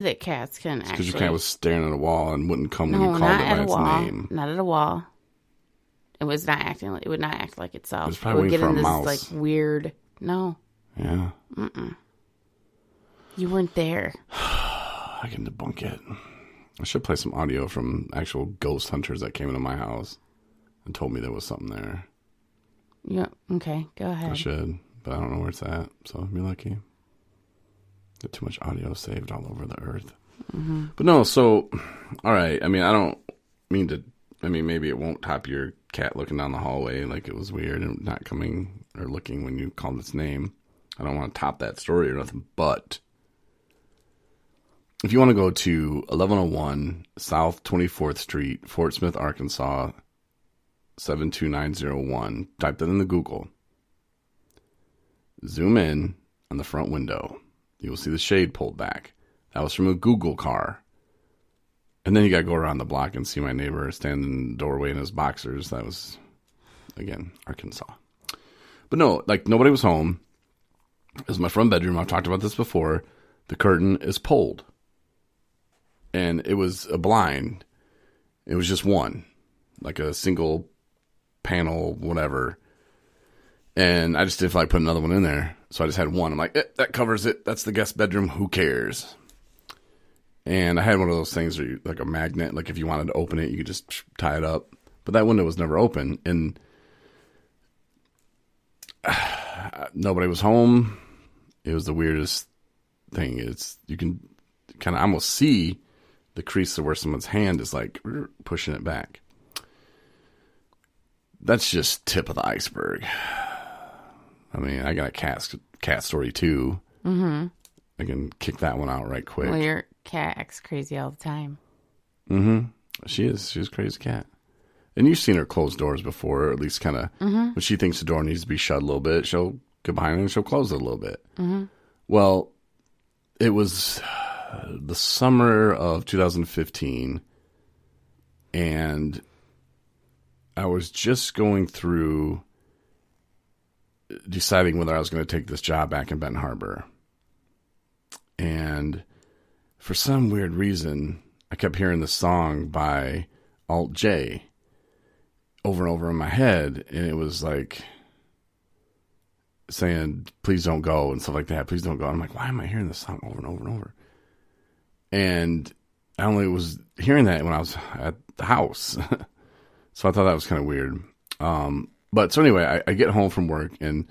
that cats can Because your actually. cat was staring at a wall and wouldn't come when No, you called not it at by a its wall. name. Not at a wall. It was not acting. It would not act like itself. It was It probably would waiting get for in a this mouse. like weird. No, Yeah. you weren't there. I can debunk it. I should play some audio from actual ghost hunters that came into my house and told me there was something there. Yeah. Okay. Go I ahead. should, but I don't know where it's at, so I'd be lucky. Get too much audio saved all over the earth. Mm-hmm. But no, so, all right. I mean, I don't mean to, I mean, maybe it won't top your cat looking down the hallway like it was weird and not coming or looking when you called its name. I don't want to top that story or nothing, but if you want to go to 1101 South 24th Street, Fort Smith, Arkansas, 72901, type that into Google. Zoom in on the front window. You will see the shade pulled back. That was from a Google car. And then you got to go around the block and see my neighbor standing in the doorway in his boxers. That was, again, Arkansas. But no, like nobody was home. It was my front bedroom. I've talked about this before. The curtain is pulled. And it was a blind. It was just one. Like a single panel, whatever. And I just didn't feel like putting another one in there. So I just had one. I'm like, that covers it. That's the guest bedroom. Who cares? And I had one of those things where you, like a magnet. Like if you wanted to open it, you could just tie it up. But that window was never open. And nobody was home. It was the weirdest thing. You can kind of almost see the crease of where someone's hand is like pushing it back. That's just tip of the iceberg. I mean, I got a cat story too. Mm-hmm. I can kick that one out right quick. Well, your cat acts crazy all the time. Mm-hmm. She's a crazy cat. And you've seen her close doors before, or at least kind of when she thinks the door needs to be shut a little bit, she'll go behind it and she'll close it a little bit. Mm-hmm. Well, it was the summer of 2015, and I was just going through deciding whether I was going to take this job back in Benton Harbor. And for some weird reason, I kept hearing this song by Alt J over and over in my head. And it was like saying, please don't go and stuff like that. Please don't go. And I'm like, why am I hearing this song over and over and over? And I only was hearing that when I was at the house. So I thought that was kind of weird. But so anyway, I get home from work and,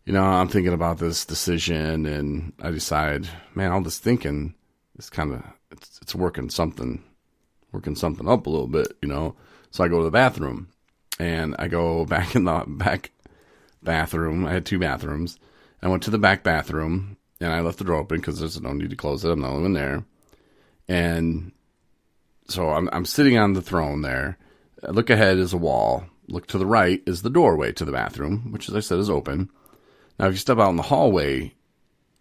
you know, I'm thinking about this decision and I decide, man, all this thinking is kind of, it's working something up a little bit, you know? So I go to the bathroom and I go back in the back bathroom. I had two bathrooms. I went to the back bathroom and I left the door open because there's no need to close it. I'm the only one there. And so I'm sitting on the throne there. I look ahead is a wall. Look to the right is the doorway to the bathroom, which, as I said, is open. Now, if you step out in the hallway,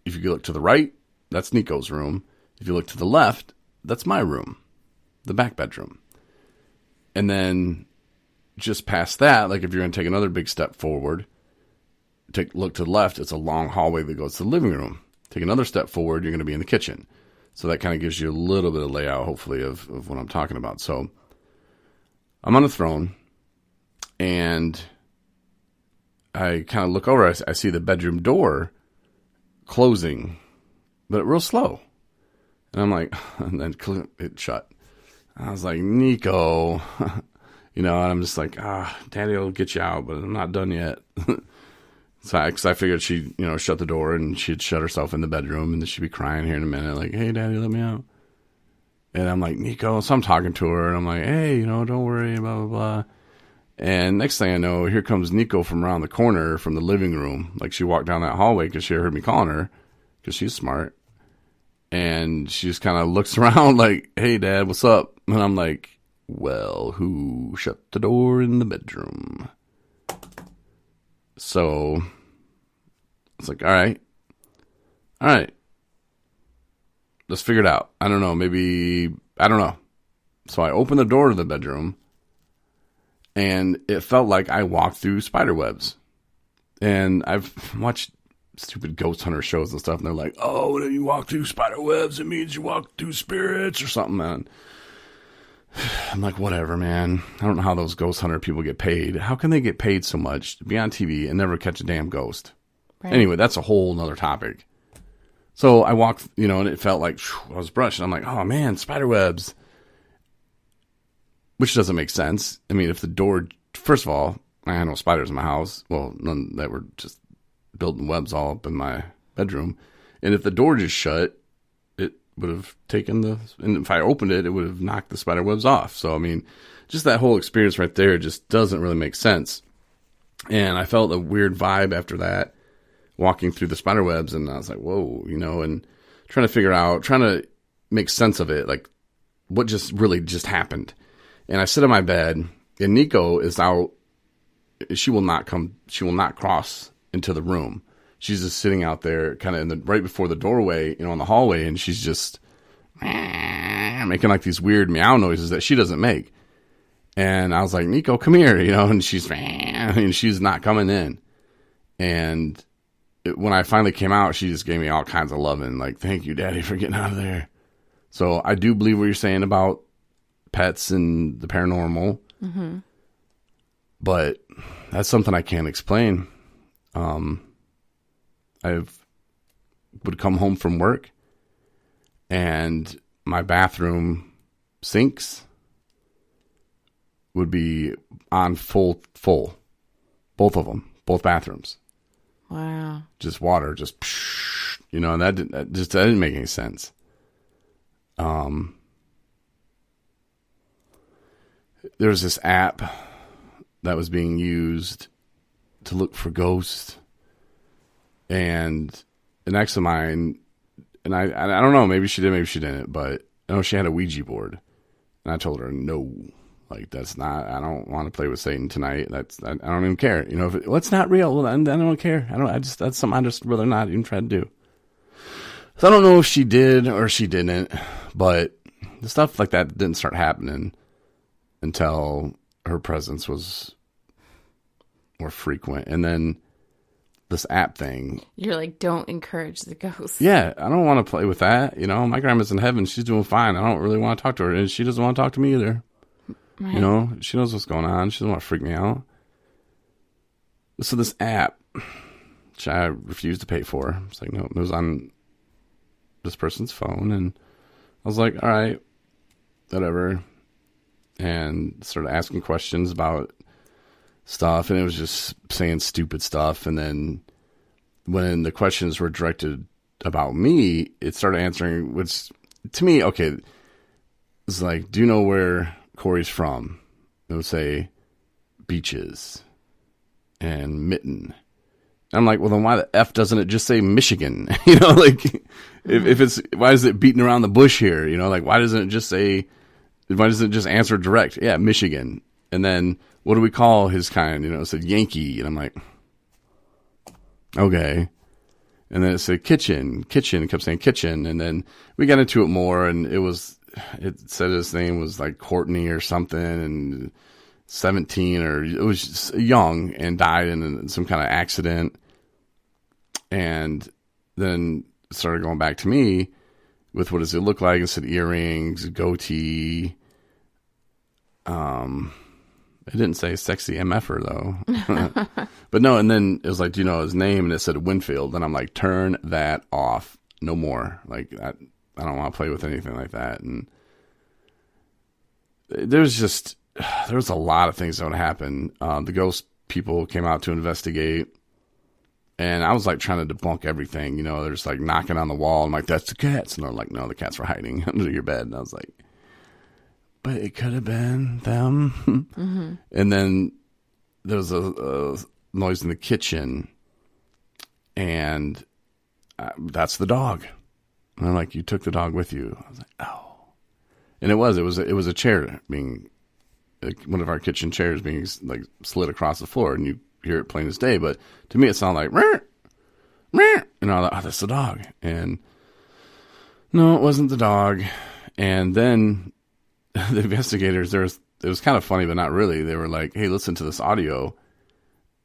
if you look to the right, that's Nico's room. If you look to the left, that's my room, the back bedroom. And then just past that, like if you're going to take another big step forward, look to the left, it's a long hallway that goes to the living room. Take another step forward, you're going to be in the kitchen. So that kind of gives you a little bit of layout, hopefully, of what I'm talking about. So I'm on the throne. And I kind of look over. I see the bedroom door closing, but real slow. And I'm like, and then it shut. I was like, Nico, you know, and I'm just like, Daddy will get you out, but I'm not done yet. Because I figured she'd, you know, shut the door and she'd shut herself in the bedroom and then she'd be crying here in a minute, like, hey, Daddy, let me out. And I'm like, Nico, so I'm talking to her and I'm like, hey, you know, don't worry, blah, blah, blah. And next thing I know, here comes Nico from around the corner from the living room. Like she walked down that hallway because she heard me calling her because she's smart. And she just kind of looks around like, hey, Dad, what's up? And I'm like, well, who shut the door in the bedroom? So it's like, all right. Let's figure it out. I don't know. I don't know. So I open the door to the bedroom. And it felt like I walked through spider webs. And I've watched stupid ghost hunter shows and stuff, and they're like, oh, when you walk through spider webs, it means you walk through spirits or something, man. I'm like, whatever, man. I don't know how those ghost hunter people get paid. How can they get paid so much to be on TV and never catch a damn ghost? Right. Anyway, that's a whole nother topic. So I walked, and it felt like I was brushed. And I'm like, oh, man, spider webs. Which doesn't make sense. I mean, if the door, first of all, I had no spiders in my house. Well, none that were just building webs all up in my bedroom. And if the door just shut, it would have taken and if I opened it, it would have knocked the spider webs off. So, I mean, just that whole experience right there just doesn't really make sense. And I felt a weird vibe after that, walking through the spider webs. And I was like, whoa, and trying to make sense of it. Like, what just happened. And I sit on my bed, and Nico is out. She will not cross into the room. She's just sitting out there kind of right before the doorway, in the hallway, and she's just making like these weird meow noises that she doesn't make. And I was like, Nico, come here, and she's not coming in. And when I finally came out, she just gave me all kinds of loving, like, thank you, Daddy, for getting out of there. So I do believe what you're saying about pets and the paranormal. Mm-hmm. But that's something I can't explain. I would come home from work and my bathroom sinks would be on full. Both of them, both bathrooms. Wow. Just water, and that didn't make any sense. There was this app that was being used to look for ghosts, and an ex of mine, and I don't know, maybe she did, maybe she didn't, but I know she had a Ouija board, and I told her, no, like, that's not, I don't want to play with Satan tonight. I don't even care. If it's not real, well, then I don't care. That's something I'd just rather not even try to do. So I don't know if she did or she didn't, but the stuff like that didn't start happening until her presence was more frequent. And then this app thing. You're like, don't encourage the ghosts. Yeah, I don't want to play with that. My grandma's in heaven. She's doing fine. I don't really want to talk to her. And she doesn't want to talk to me either. Right. She knows what's going on. She doesn't want to freak me out. So this app, which I refused to pay for. It's like, no, it was on this person's phone. And I was like, all right, whatever. And started asking questions about stuff, and it was just saying stupid stuff. And then when the questions were directed about me, it started answering, which to me, okay, it's like, do you know where Corey's from? It would say beaches and mitten. And I'm like, well, then why the F doesn't it just say Michigan? Like, if it's, why is it beating around the bush here? Like, why doesn't it just answer direct? Yeah, Michigan. And then what do we call his kind? It said Yankee. And I'm like, okay. And then it said kitchen. It kept saying kitchen. And then we got into it more, and it said his name was like Courtney or something, and 17, or it was just young, and died in some kind of accident. And then it started going back to me with, what does it look like? It said earrings, goatee. It didn't say sexy MFer though. But no, and then it was like, do you know his name? And it said Winfield. And I'm like, turn that off. No more. Like, I don't want to play with anything like that. And there was a lot of things that would happen. The ghost people came out to investigate, and I was like trying to debunk everything. They're just like knocking on the wall. I'm like, that's the cats. And they're like, no, the cats were hiding under your bed. And I was like, but it could have been them. Mm-hmm. And then there was a noise in the kitchen, and that's the dog. And I'm like, you took the dog with you. I was like, oh. And it was a chair being, like, one of our kitchen chairs being like slid across the floor, and you hear it plain as day. But to me, it sounded like, meh, meh. And I was like, oh, that's the dog. And no, it wasn't the dog. And then the investigators, it was kind of funny, but not really. They were like, hey, listen to this audio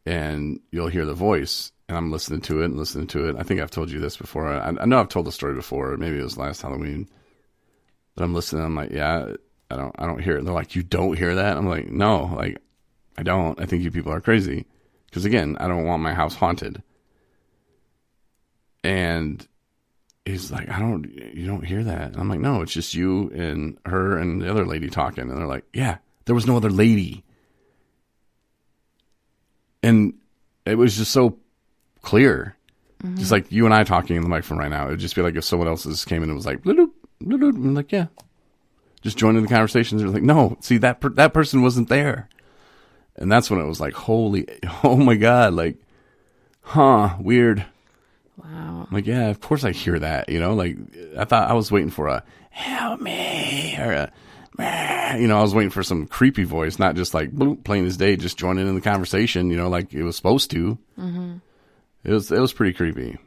and you'll hear the voice. and I'm listening to it and listening to it. I think I've told you this before. I know I've told the story before. Maybe it was last Halloween. But I'm listening. I'm like, yeah, I don't hear it. And they're like, you don't hear that? I'm like, no, like, I don't. I think you people are crazy. Because again, I don't want my house haunted. And he's like, you don't hear that. And I'm like, no, it's just you and her and the other lady talking. And they're like, yeah, there was no other lady. And it was just so clear. Mm-hmm. Just like you and I talking in the microphone right now. It would just be like if someone else just came in and was like, bloop, bloop, bloop. I'm like, yeah. Just joining the conversations. They're like, no, see, that person wasn't there. And that's when it was like, oh my God, like, weird. Wow. I'm like, yeah, of course I hear that, like I thought I was waiting for a help me or a, I was waiting for some creepy voice, not just like bloop, plain as day, just joining in the conversation, like it was supposed to. Mm-hmm. It was pretty creepy.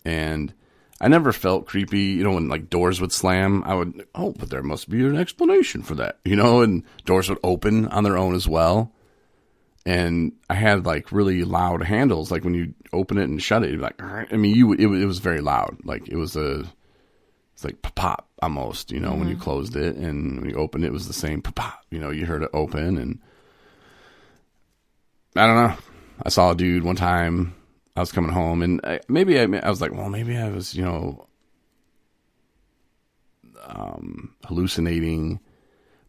And I never felt creepy, when like doors would slam, I would, but there must be an explanation for that, and doors would open on their own as well. And I had like really loud handles, like when you open it and shut it, like, I mean, it was very loud. Like it's like pop almost, mm-hmm. when you closed it, and when you opened it, it was the same pop, you heard it open. And I don't know. I saw a dude one time. I was coming home, and I was like, well, maybe I was, hallucinating.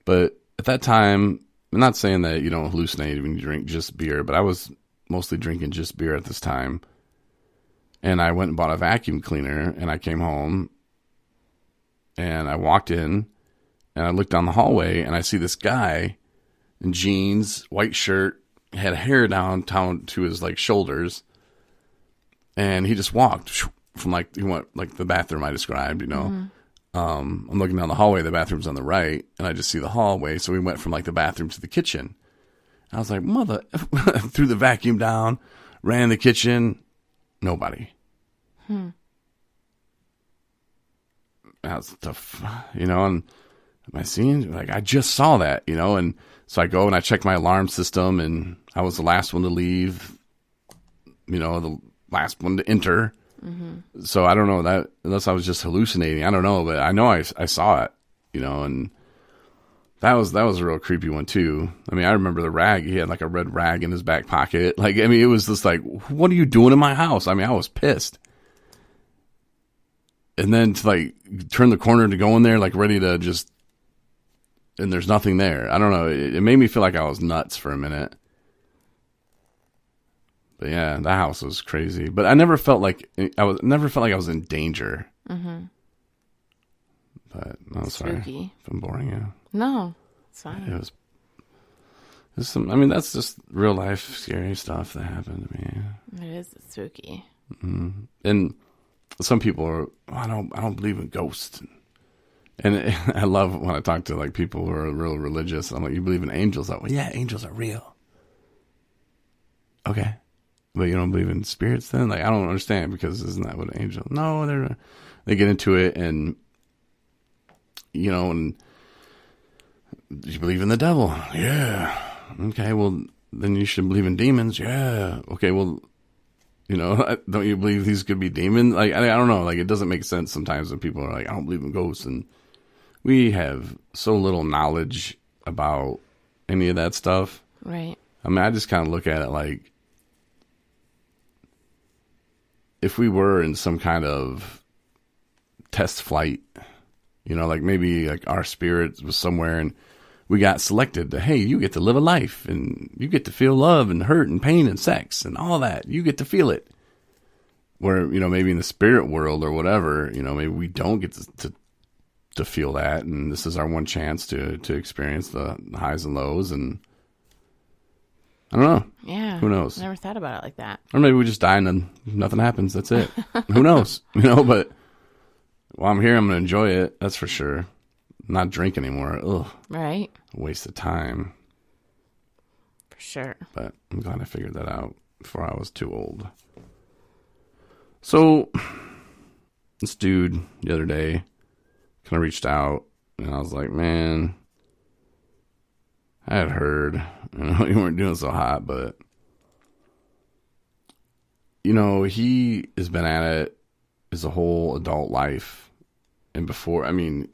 But at that time, I'm not saying that you don't hallucinate when you drink just beer, but I was mostly drinking just beer at this time. And I went and bought a vacuum cleaner, and I came home, and I walked in, and I looked down the hallway, and I see this guy in jeans, white shirt, had hair down to his like shoulders. And he just walked from he went like the bathroom I described, Mm-hmm. I'm looking down the hallway. The bathroom's on the right, and I just see the hallway. So we went from like the bathroom to the kitchen. And I was like, threw the vacuum down, ran the kitchen. Nobody. That's tough, and am I seeing, like, I just saw that, and so I go and I check my alarm system, and I was the last one to leave, the last one to enter. Mm-hmm. So I don't know that, unless I was just hallucinating. I don't know, but I know I saw it, and that was a real creepy one too. I mean, I remember the rag. He had like a red rag in his back pocket. Like, I mean, it was just like, what are you doing in my house? I mean, I was pissed. And then to like turn the corner to go in there, like ready to just, and there's nothing there. I don't know. It made me feel like I was nuts for a minute. But yeah, the house was crazy. But I never felt like I was in danger. Mm-hmm. But no, sorry if I'm boring you. No, it's fine. It was I mean, that's just real life scary stuff that happened to me. It is spooky. Mm-hmm. And some people are, I don't believe in ghosts. And I love when I talk to like people who are real religious. I'm like, you believe in angels? Like, well, yeah, angels are real. Okay. But you don't believe in spirits then? Like, I don't understand, because isn't that what angels? No, they get into it, and and you believe in the devil? Yeah. Okay, well, then you should believe in demons. Yeah. Okay, well, don't you believe these could be demons? Like, I don't know. Like, it doesn't make sense sometimes when people are like, I don't believe in ghosts. And we have so little knowledge about any of that stuff. Right. I mean, I just kind of look at it like, if we were in some kind of test flight, like maybe like our spirit was somewhere and we got selected to, hey, you get to live a life and you get to feel love and hurt and pain and sex and all that. You get to feel it. Where, maybe in the spirit world or whatever, maybe we don't get to feel that. And this is our one chance to experience the highs and lows. And I don't know. Yeah. Who knows? Never thought about it like that. Or maybe we just die and then nothing happens. That's it. Who knows? But while I'm here, I'm going to enjoy it. That's for sure. Not drink anymore. Ugh. Right. Waste of time. For sure. But I'm glad I figured that out before I was too old. So this dude the other day kind of reached out, and I was like, man, I had heard, you weren't doing so hot, but he has been at it his whole adult life. And before, I mean,